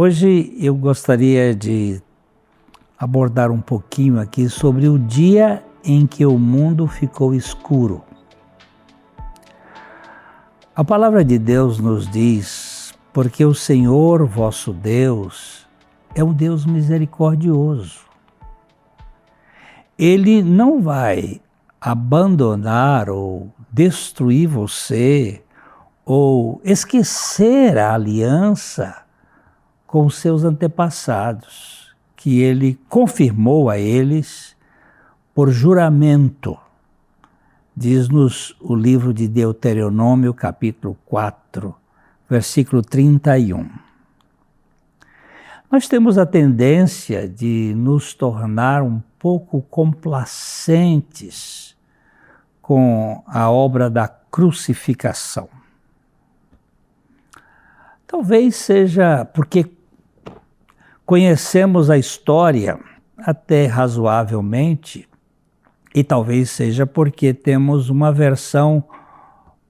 Hoje eu gostaria de abordar um pouquinho aqui sobre o dia em que o mundo ficou escuro. A palavra de Deus nos diz, porque o Senhor vosso Deus é um Deus misericordioso. Ele não vai abandonar ou destruir você ou esquecer a aliança com os seus antepassados, que ele confirmou a eles por juramento. Diz-nos o livro de Deuteronômio, capítulo 4, versículo 31. Nós temos a tendência de nos tornar um pouco complacentes com a obra da crucificação. Talvez seja porque conhecemos a história até razoavelmente, e talvez seja porque temos uma versão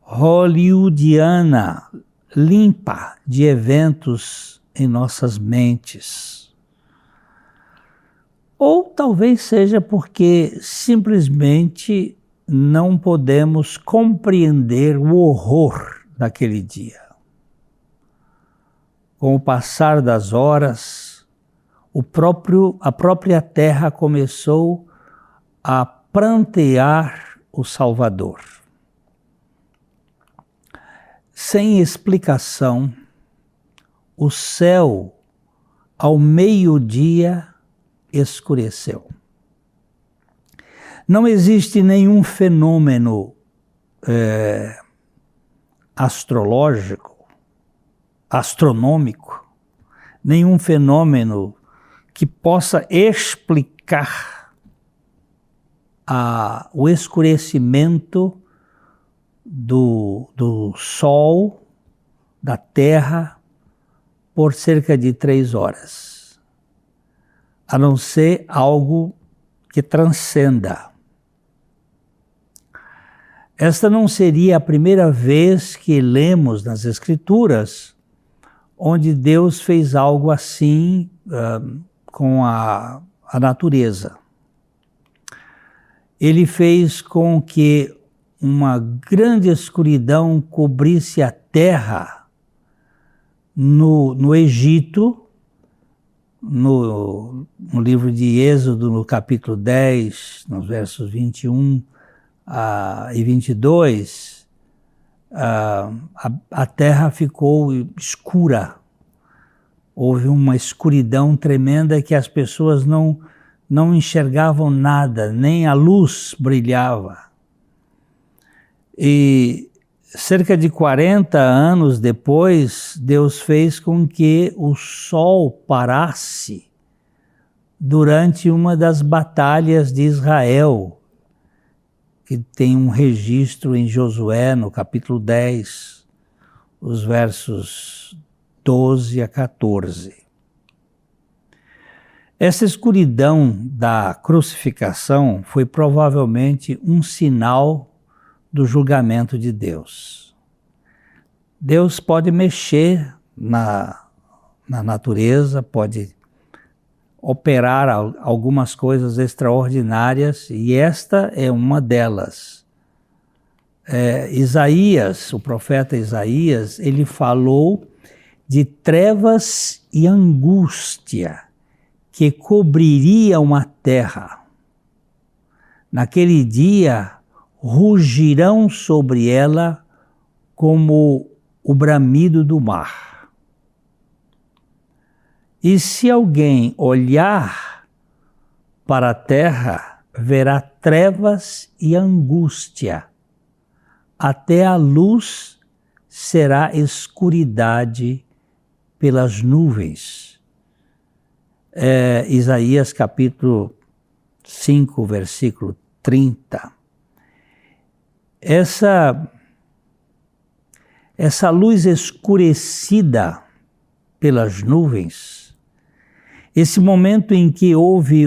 hollywoodiana, limpa de eventos em nossas mentes. Ou talvez seja porque simplesmente não podemos compreender o horror daquele dia. Com o passar das horas, a própria terra começou a prantear o Salvador. Sem explicação, o céu ao meio-dia escureceu. Não existe nenhum fenômeno astronômico, nenhum fenômeno que possa explicar o escurecimento do Sol, da Terra, por cerca de 3 horas, a não ser algo que transcenda. Esta não seria a primeira vez que lemos nas Escrituras onde Deus fez algo assim com a natureza. Ele fez com que uma grande escuridão cobrisse a terra no Egito, no livro de Êxodo, no capítulo 10, nos versos 21 e 22, a terra ficou escura. Houve uma escuridão tremenda que as pessoas não enxergavam nada, nem a luz brilhava. E cerca de 40 anos depois, Deus fez com que o sol parasse durante uma das batalhas de Israel, que tem um registro em Josué, no capítulo 10, os versos 12 a 14. Essa escuridão da crucificação foi provavelmente um sinal do julgamento de Deus. Deus pode mexer na natureza, pode operar algumas coisas extraordinárias, e esta é uma delas. Isaías, o profeta Isaías, ele falou de trevas e angústia que cobririam a terra. Naquele dia, rugirão sobre ela como o bramido do mar. E se alguém olhar para a terra, verá trevas e angústia. Até a luz será escuridade pelas nuvens. Isaías capítulo 5, versículo 30. Essa luz escurecida pelas nuvens, esse momento em que houve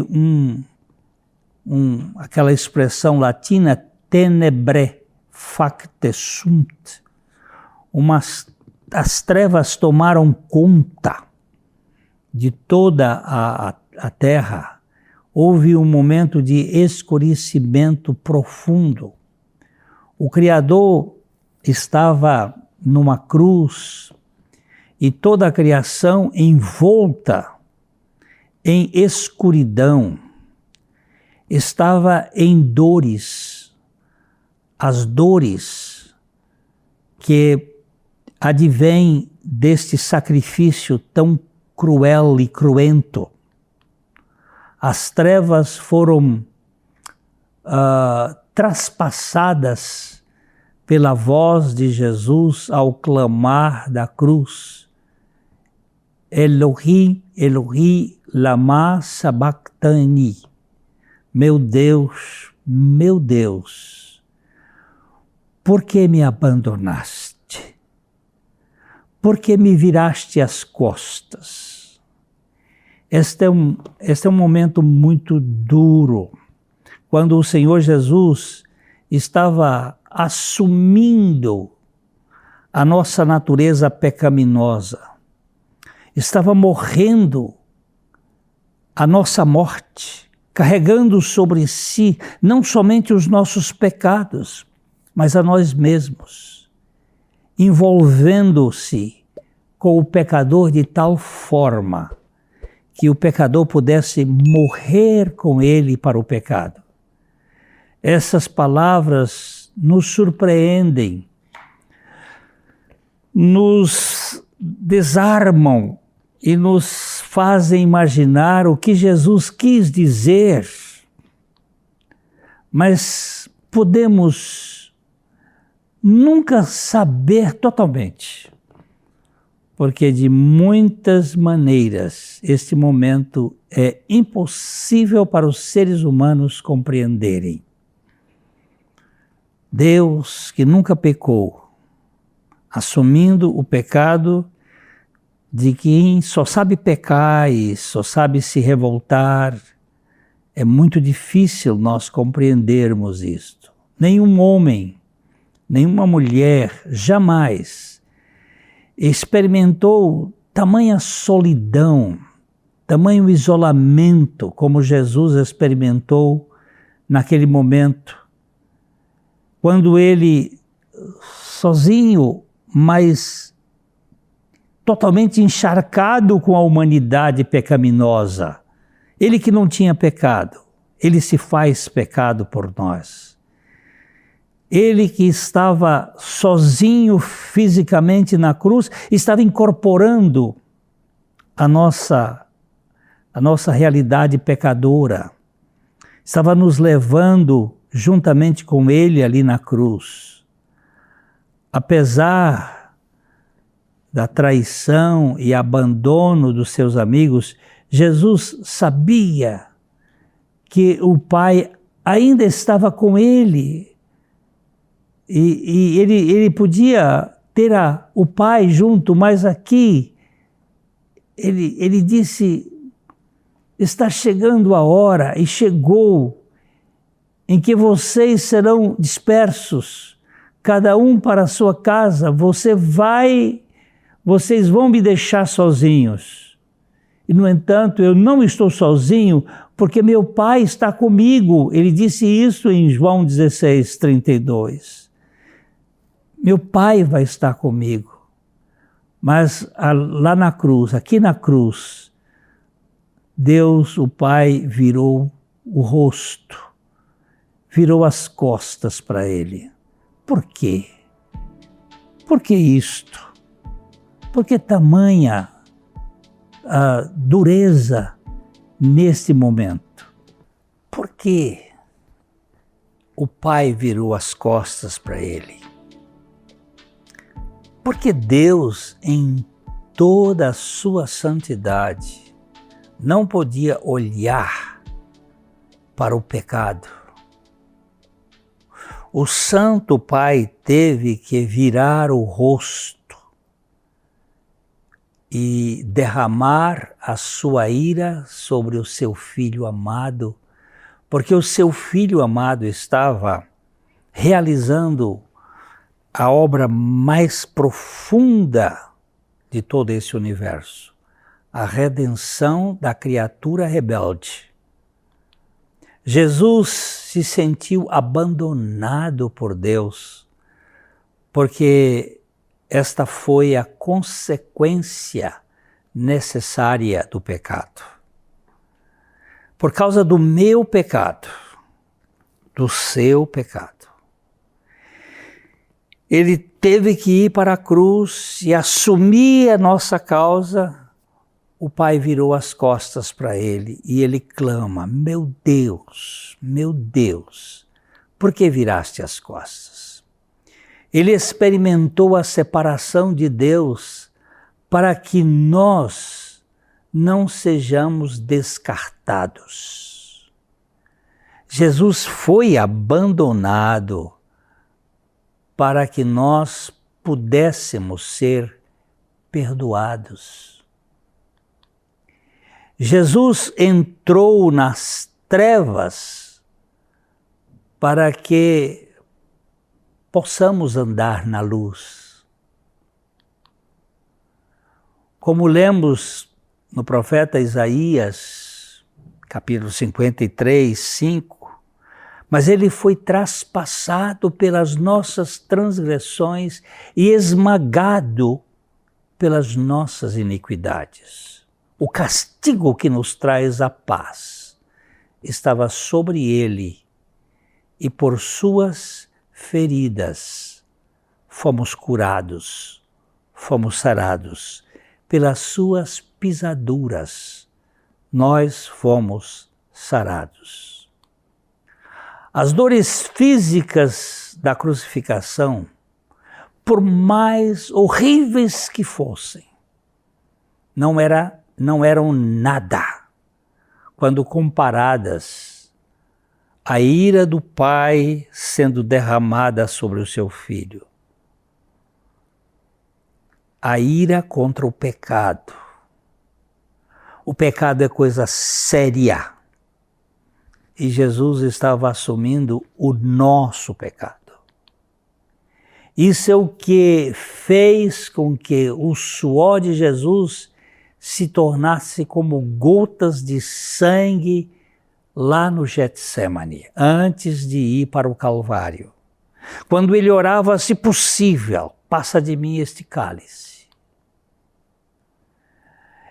aquela expressão latina, tenebrae facte sunt, as trevas tomaram conta. de toda a terra, houve um momento de escurecimento profundo. O Criador estava numa cruz e toda a criação envolta em escuridão, estava em dores, as dores que advêm deste sacrifício tão cruel e cruento. As trevas foram traspassadas pela voz de Jesus ao clamar da cruz: Elohi, Elohi, lama sabachthani. Meu Deus, por que me abandonaste? Por que me viraste as costas? Este é um momento muito duro, quando o Senhor Jesus estava assumindo a nossa natureza pecaminosa, estava morrendo a nossa morte, carregando sobre si não somente os nossos pecados, mas a nós mesmos, envolvendo-se com o pecador de tal forma que o pecador pudesse morrer com ele para o pecado. Essas palavras nos surpreendem, nos desarmam e nos fazem imaginar o que Jesus quis dizer, mas podemos nunca saber totalmente, porque de muitas maneiras este momento é impossível para os seres humanos compreenderem. Deus, que nunca pecou, assumindo o pecado de quem só sabe pecar e só sabe se revoltar, é muito difícil nós compreendermos isto. Nenhum homem, nenhuma mulher jamais experimentou tamanha solidão, tamanho isolamento como Jesus experimentou naquele momento, quando ele, sozinho, mas totalmente encharcado com a humanidade pecaminosa, ele que não tinha pecado, ele se faz pecado por nós. Ele que estava sozinho fisicamente na cruz, estava incorporando a nossa realidade pecadora, estava nos levando juntamente com ele ali na cruz. Apesar da traição e abandono dos seus amigos, Jesus sabia que o Pai ainda estava com ele e ele podia ter o Pai junto, mas aqui ele disse: está chegando a hora, e chegou, em que vocês serão dispersos, cada um para a sua casa, vocês vão me deixar sozinhos. E, no entanto, eu não estou sozinho, porque meu Pai está comigo. Ele disse isso em João 16, 32. Meu Pai vai estar comigo. Mas lá na cruz, aqui na cruz, Deus, o Pai, virou o rosto, virou as costas para ele. Por quê? Por que isto? Por que tamanha dureza neste momento? Por que o Pai virou as costas para ele? Porque Deus, em toda a sua santidade, não podia olhar para o pecado. O Santo Pai teve que virar o rosto e derramar a sua ira sobre o seu Filho amado, porque o seu Filho amado estava realizando a obra mais profunda de todo esse universo, a redenção da criatura rebelde. Jesus se sentiu abandonado por Deus, porque esta foi a consequência necessária do pecado. Por causa do meu pecado, do seu pecado, ele teve que ir para a cruz e assumir a nossa causa. O Pai virou as costas para ele e ele clama: meu Deus, por que viraste as costas? Ele experimentou a separação de Deus para que nós não sejamos descartados. Jesus foi abandonado para que nós pudéssemos ser perdoados. Jesus entrou nas trevas para que possamos andar na luz. Como lemos no profeta Isaías, capítulo 53, 5, mas ele foi traspassado pelas nossas transgressões e esmagado pelas nossas iniquidades. O castigo que nos traz a paz estava sobre ele, e por suas feridas fomos curados, fomos sarados. Pelas suas pisaduras nós fomos sarados. As dores físicas da crucificação, por mais horríveis que fossem, não eram nada quando comparadas à ira do Pai sendo derramada sobre o seu Filho. A ira contra o pecado. O pecado é coisa séria. E Jesus estava assumindo o nosso pecado. Isso é o que fez com que o suor de Jesus se tornasse como gotas de sangue lá no Getsemane, antes de ir para o Calvário. Quando ele orava, se possível, passa de mim este cálice.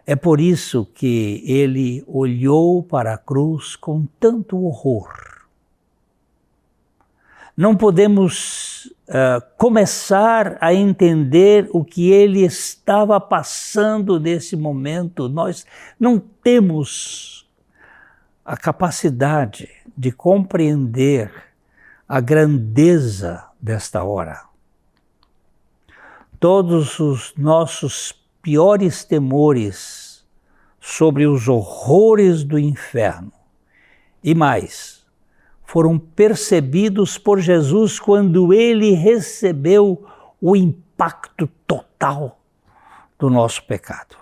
É por isso que ele olhou para a cruz com tanto horror. Não podemos começar a entender o que ele estava passando nesse momento. Nós não temos a capacidade de compreender a grandeza desta hora. Todos os nossos piores temores sobre os horrores do inferno e mais, foram percebidos por Jesus quando ele recebeu o impacto total do nosso pecado.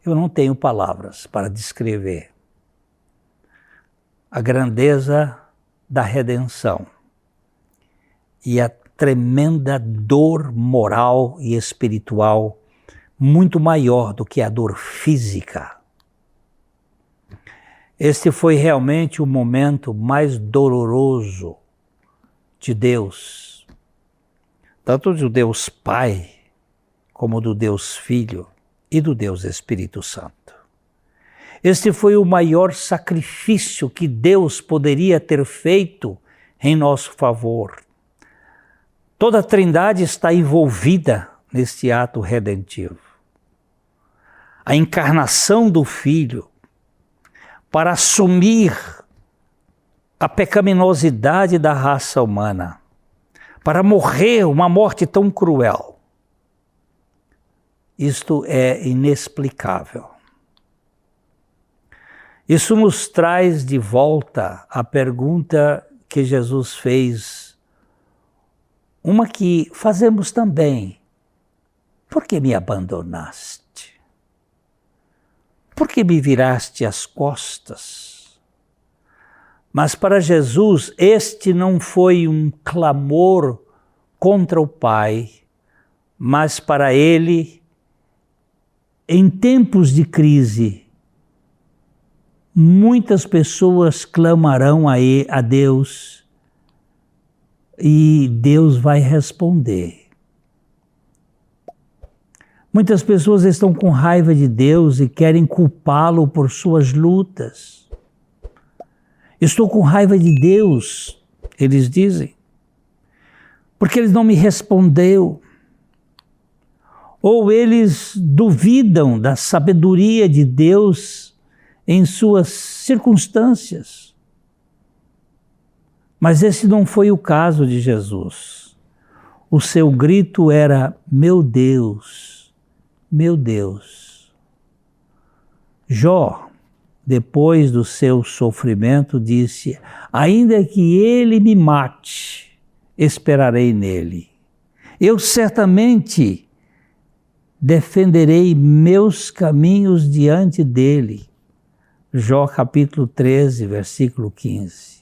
Eu não tenho palavras para descrever a grandeza da redenção e a tremenda dor moral e espiritual, muito maior do que a dor física. Este foi realmente o momento mais doloroso de Deus, tanto do Deus Pai, como do Deus Filho e do Deus Espírito Santo. Este foi o maior sacrifício que Deus poderia ter feito em nosso favor. Toda a Trindade está envolvida neste ato redentivo. A encarnação do Filho para assumir a pecaminosidade da raça humana, para morrer uma morte tão cruel. Isto é inexplicável. Isso nos traz de volta a pergunta que Jesus fez, uma que fazemos também. Por que me abandonaste? Por que me viraste as costas? Mas para Jesus, este não foi um clamor contra o Pai, mas para ele em tempos de crise, muitas pessoas clamarão a Deus e Deus vai responder. Muitas pessoas estão com raiva de Deus e querem culpá-lo por suas lutas. Estou com raiva de Deus, eles dizem, porque Ele não me respondeu. Ou eles duvidam da sabedoria de Deus em suas circunstâncias. Mas esse não foi o caso de Jesus. O seu grito era: meu Deus, meu Deus. Jó, depois do seu sofrimento, disse: ainda que ele me mate, esperarei nele. Eu certamente defenderei meus caminhos diante dele. Jó capítulo 13, versículo 15.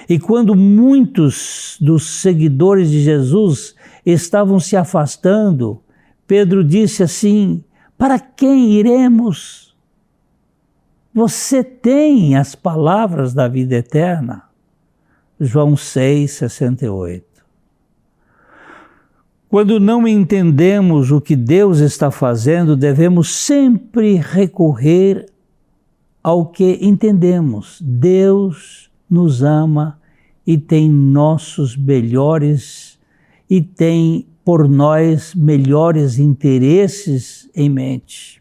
E quando muitos dos seguidores de Jesus estavam se afastando, Pedro disse assim: para quem iremos? Você tem as palavras da vida eterna. João 6, 68. Quando não entendemos o que Deus está fazendo, devemos sempre recorrer ao que entendemos. Deus nos ama e tem nossos melhores e tem por nós melhores interesses em mente.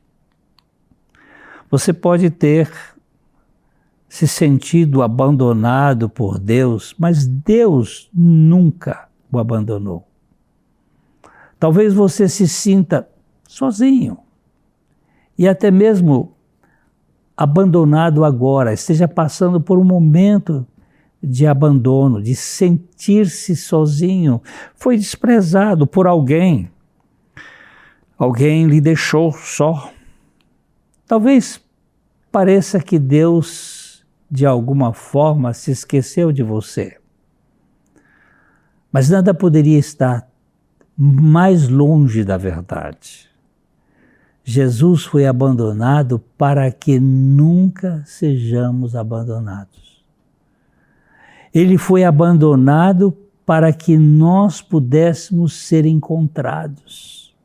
Você pode ter se sentido abandonado por Deus, mas Deus nunca o abandonou. Talvez você se sinta sozinho e até mesmo abandonado agora, esteja passando por um momento de abandono, de sentir-se sozinho, foi desprezado por alguém, alguém lhe deixou só. Talvez pareça que Deus, de alguma forma, se esqueceu de você, mas nada poderia estar mais longe da verdade. Jesus foi abandonado para que nunca sejamos abandonados. Ele foi abandonado para que nós pudéssemos ser encontrados.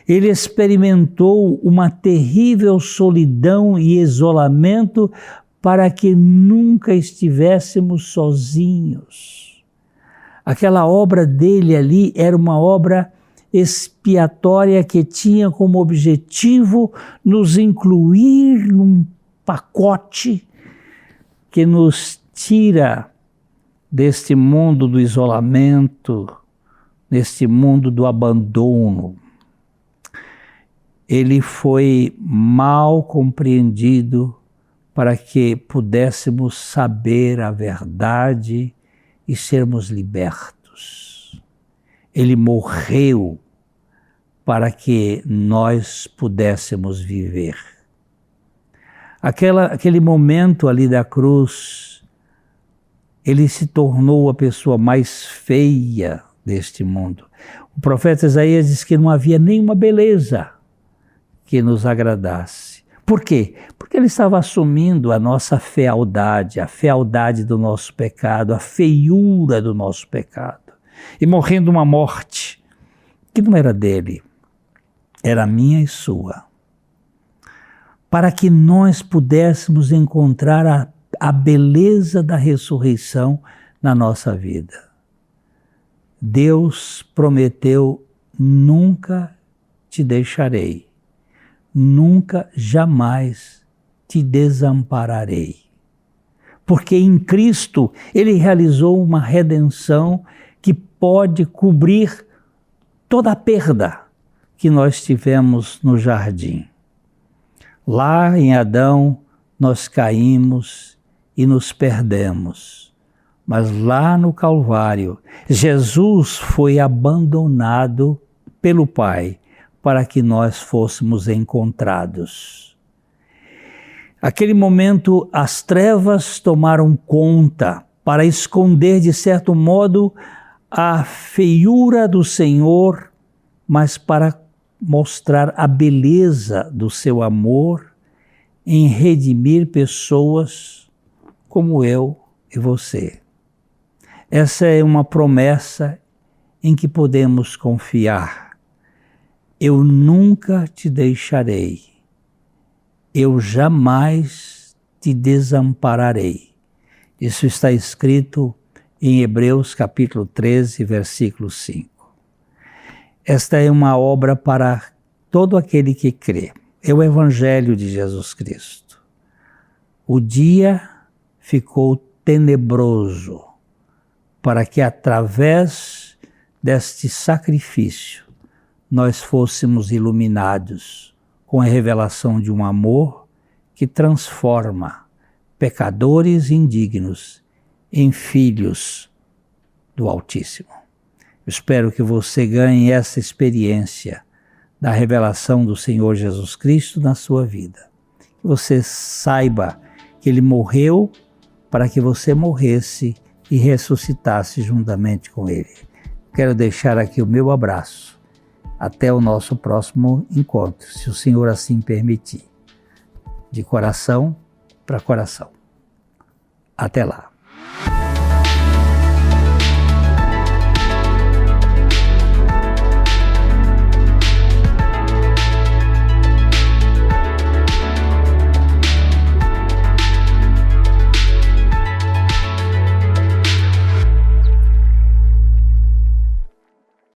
Ele experimentou uma terrível solidão e isolamento para que nunca estivéssemos sozinhos. Aquela obra dele ali era uma obra expiatória que tinha como objetivo nos incluir num pacote que nos tira deste mundo do isolamento, deste mundo do abandono. Ele foi mal compreendido para que pudéssemos saber a verdade e sermos libertos. Ele morreu para que nós pudéssemos viver. Aquele momento ali da cruz, ele se tornou a pessoa mais feia deste mundo. O profeta Isaías diz que não havia nenhuma beleza que nos agradasse. Por quê? Porque ele estava assumindo a nossa fealdade, a fealdade do nosso pecado, a feiura do nosso pecado. E morrendo uma morte que não era dele, era minha e sua. Para que nós pudéssemos encontrar a beleza da ressurreição na nossa vida. Deus prometeu: nunca te deixarei. Nunca, jamais te desampararei. Porque em Cristo Ele realizou uma redenção que pode cobrir toda a perda que nós tivemos no jardim. Lá em Adão nós caímos e nos perdemos. Mas lá no Calvário, Jesus foi abandonado pelo Pai para que nós fôssemos encontrados. Aquele momento, as trevas tomaram conta para esconder, de certo modo, a feiura do Senhor, mas para mostrar a beleza do seu amor em redimir pessoas como eu e você. Essa é uma promessa em que podemos confiar. Eu nunca te deixarei. Eu jamais te desampararei. Isso está escrito em Hebreus capítulo 13, versículo 5. Esta é uma obra para todo aquele que crê. É o Evangelho de Jesus Cristo. O dia ficou tenebroso para que através deste sacrifício nós fôssemos iluminados com a revelação de um amor que transforma pecadores indignos em filhos do Altíssimo. Eu espero que você ganhe essa experiência da revelação do Senhor Jesus Cristo na sua vida. Que você saiba que Ele morreu para que você morresse e ressuscitasse juntamente com Ele. Quero deixar aqui o meu abraço. Até o nosso próximo encontro, se o Senhor assim permitir. De coração para coração. Até lá.